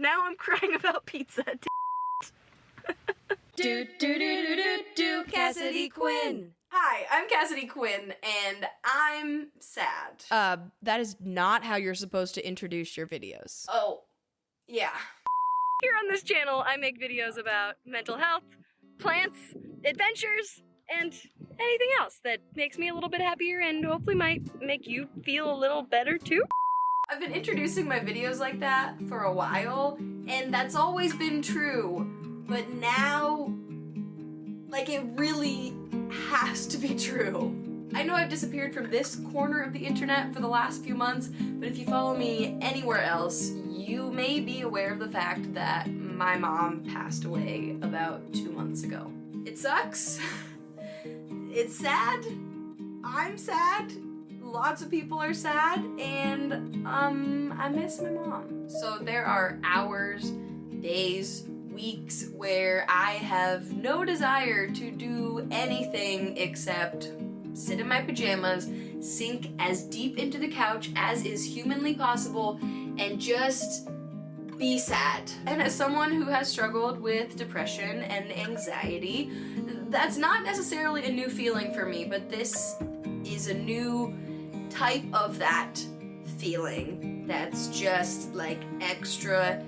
Now I'm crying about pizza. Cassidy Quinn. Hi, I'm Cassidy Quinn, and I'm sad. That is not how you're supposed to introduce your videos. Oh, yeah. Here on this channel, I make videos about mental health, plants, adventures, and anything else that makes me a little bit happier and hopefully might make you feel a little better too. I've been introducing my videos like that for a while, and that's always been true, but now, like, it really has to be true. I know I've disappeared from this corner of the internet for the last few months, but if you follow me anywhere else, you may be aware of the fact that my mom passed away about 2 months ago. It sucks. It's sad. I'm sad. Lots of people are sad, and I miss my mom. So there are hours, days, weeks where I have no desire to do anything except sit in my pajamas, sink as deep into the couch as is humanly possible, and just be sad. And as someone who has struggled with depression and anxiety, that's not necessarily a new feeling for me, but this is a new type of that feeling that's just like extra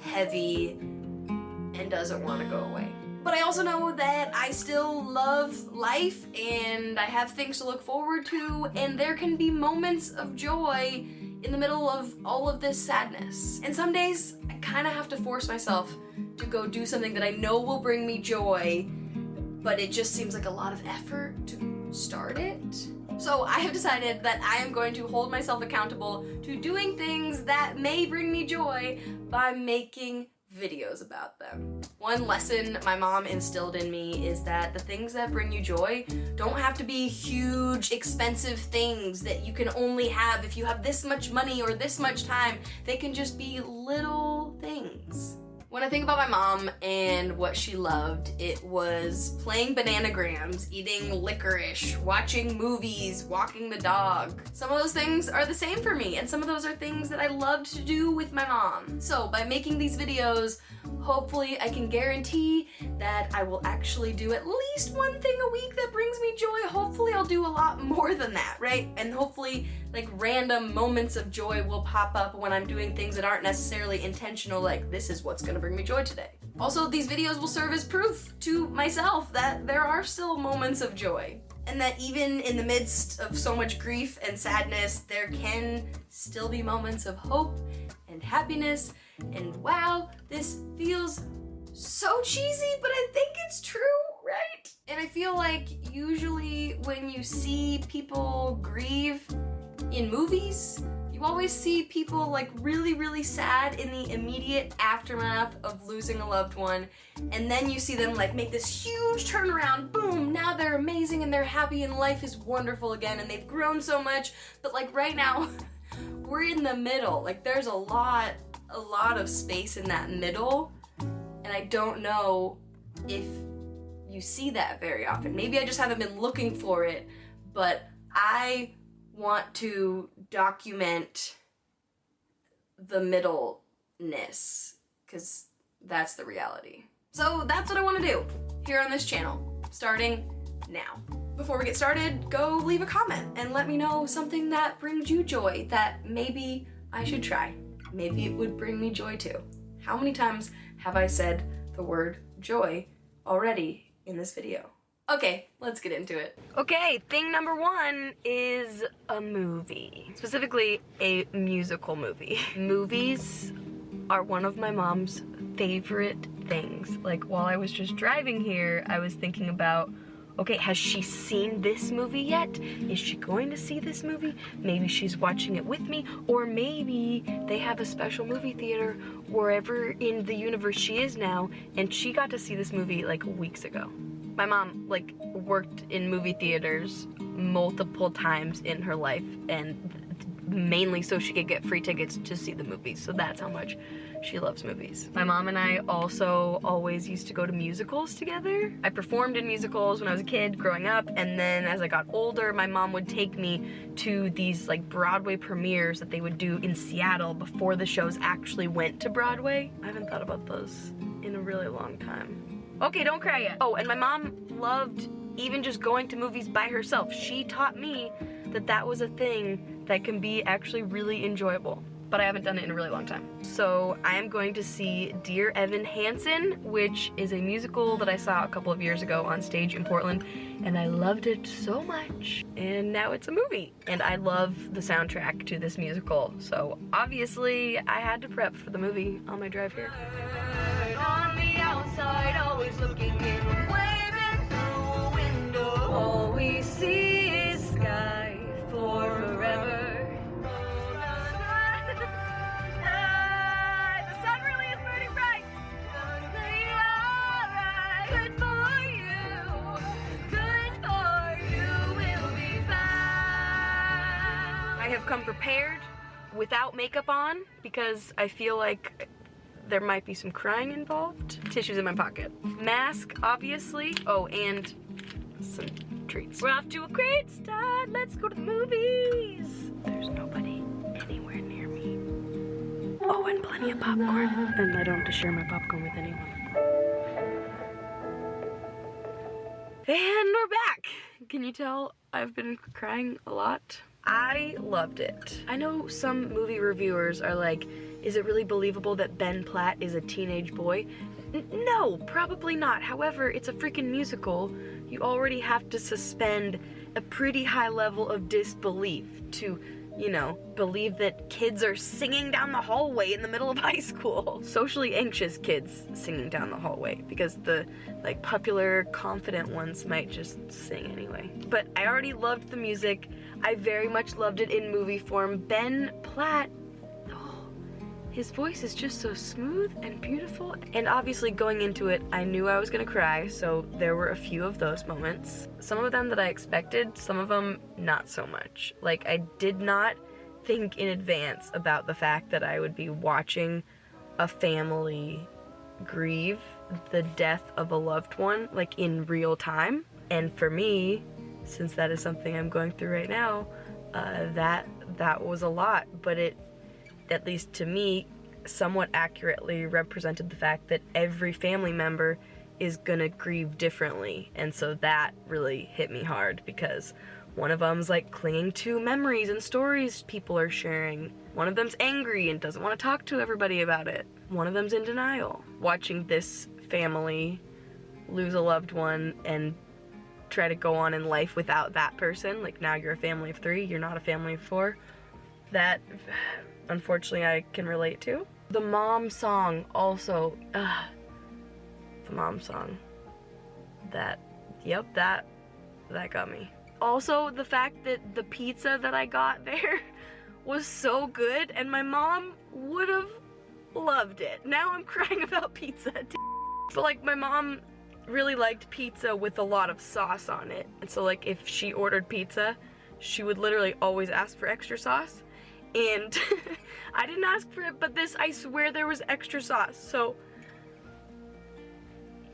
heavy and doesn't want to go away. But I also know that I still love life and I have things to look forward to, and there can be moments of joy in the middle of all of this sadness. And some days I kind of have to force myself to go do something that I know will bring me joy, but it just seems like a lot of effort to start it. So I have decided that I am going to hold myself accountable to doing things that may bring me joy by making videos about them. One lesson my mom instilled in me is that the things that bring you joy don't have to be huge, expensive things that you can only have if you have this much money or this much time. They can just be little things. When I think about my mom and what she loved, it was playing bananagrams, eating licorice, watching movies, walking the dog. Some of those things are the same for me, and some of those are things that I loved to do with my mom. So by making these videos, hopefully I can guarantee that I will actually do at least one thing a week that brings me joy. Hopefully I'll do a lot more than that, right? And hopefully like random moments of joy will pop up when I'm doing things that aren't necessarily intentional, like this is what's gonna bring me joy today. Also, these videos will serve as proof to myself that there are still moments of joy, and that even in the midst of so much grief and sadness, there can still be moments of hope and happiness. And wow, this feels so cheesy, but I think it's true, right? And I feel like usually when you see people grieve in movies, you always see people like really, really sad in the immediate aftermath of losing a loved one, and then you see them like make this huge turnaround, boom, now they're amazing and they're happy and life is wonderful again and they've grown so much. But like right now, we're in the middle. Like there's a lot of space in that middle, and I don't know if you see that very often. Maybe I just haven't been looking for it, but I want to document the middleness, because that's the reality. So that's what I want to do here on this channel, starting now. Before we get started, go leave a comment and let me know something that brings you joy that maybe I should try. Maybe it would bring me joy too. How many times have I said the word joy already in this video? Okay, let's get into it. Okay, thing number one is a movie. Specifically, a musical movie. Movies are one of my mom's favorite things. Like, while I was just driving here, I was thinking about, okay, has she seen this movie yet? Is she going to see this movie? Maybe she's watching it with me, or maybe they have a special movie theater wherever in the universe she is now, and she got to see this movie like weeks ago. My mom like worked in movie theaters multiple times in her life, and mainly so she could get free tickets to see the movies. So that's how much she loves movies. My mom and I also always used to go to musicals together. I performed in musicals when I was a kid growing up, and then as I got older, my mom would take me to these like Broadway premieres that they would do in Seattle before the shows actually went to Broadway. I haven't thought about those in a really long time. Okay, don't cry yet. Oh, and my mom loved even just going to movies by herself. She taught me that that was a thing that can be actually really enjoyable, but I haven't done it in a really long time. So I am going to see Dear Evan Hansen, which is a musical that I saw a couple of years ago on stage in Portland, and I loved it so much. And now it's a movie, and I love the soundtrack to this musical. So obviously I had to prep for the movie on my drive here. On the outside, always looking in, waving through a window. All we see is sky for forever. I have come prepared without makeup on because I feel like there might be some crying involved. Tissues in my pocket. Mask, obviously. Oh, and some treats. We're off to a great start. Let's go to the movies. There's nobody anywhere near me. Oh, and plenty of popcorn. And I don't have to share my popcorn with anyone. And we're back. Can you tell I've been crying a lot? I loved it. I know some movie reviewers are like, is it really believable that Ben Platt is a teenage boy? No, probably not. However, it's a freaking musical. You already have to suspend a pretty high level of disbelief to, you know, believe that kids are singing down the hallway in the middle of high school. Socially anxious kids singing down the hallway, because the like popular, confident ones might just sing anyway. But I already loved the music. I very much loved it in movie form. Ben Platt, oh, his voice is just so smooth and beautiful. And obviously going into it, I knew I was gonna cry, so there were a few of those moments. Some of them that I expected, some of them not so much. Like, I did not think in advance about the fact that I would be watching a family grieve the death of a loved one, like in real time. And for me, since that is something I'm going through right now, that was a lot, but it, at least to me, somewhat accurately represented the fact that every family member is gonna grieve differently. And so that really hit me hard, because one of them's like clinging to memories and stories people are sharing. One of them's angry and doesn't want to talk to everybody about it. One of them's in denial. Watching this family lose a loved one and try to go on in life without that person, like now you're a family of 3, you're not a family of 4, that unfortunately I can relate to. The mom song also, the mom song, that got me. Also, the fact that the pizza that I got there was so good, and my mom would have loved it. Now I'm crying about pizza. But like, my mom really liked pizza with a lot of sauce on it, and so like if she ordered pizza, she would literally always ask for extra sauce, and I didn't ask for it, but this, I swear there was extra sauce. So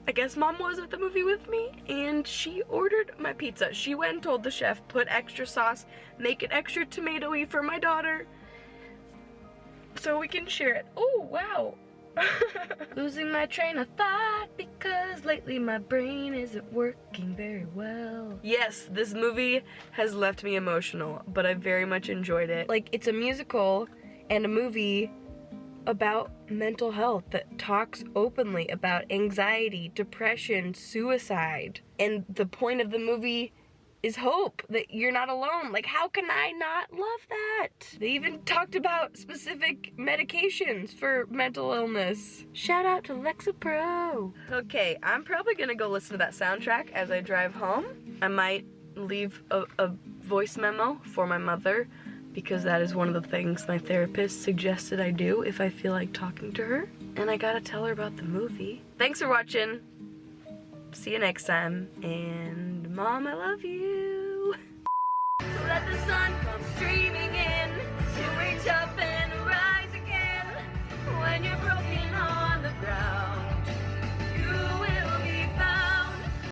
I guess mom was at the movie with me, and she ordered my pizza. She went and told the chef, put extra sauce, make it extra tomatoey for my daughter, so we can share it. Oh, wow. Losing my train of thought because lately my brain isn't working very well. Yes, this movie has left me emotional, but I very much enjoyed it. Like, it's a musical and a movie about mental health that talks openly about anxiety, depression, suicide. And the point of the movie is hope, that you're not alone. Like, how can I not love that? They even talked about specific medications for mental illness. Shout out to Lexapro. Okay, I'm probably gonna go listen to that soundtrack as I drive home. I might leave a voice memo for my mother, because that is one of the things my therapist suggested I do if I feel like talking to her. And I gotta tell her about the movie. Thanks for watching. See you next time. And Mom, I love you. So let the sun come streaming in. when you're broken on the ground.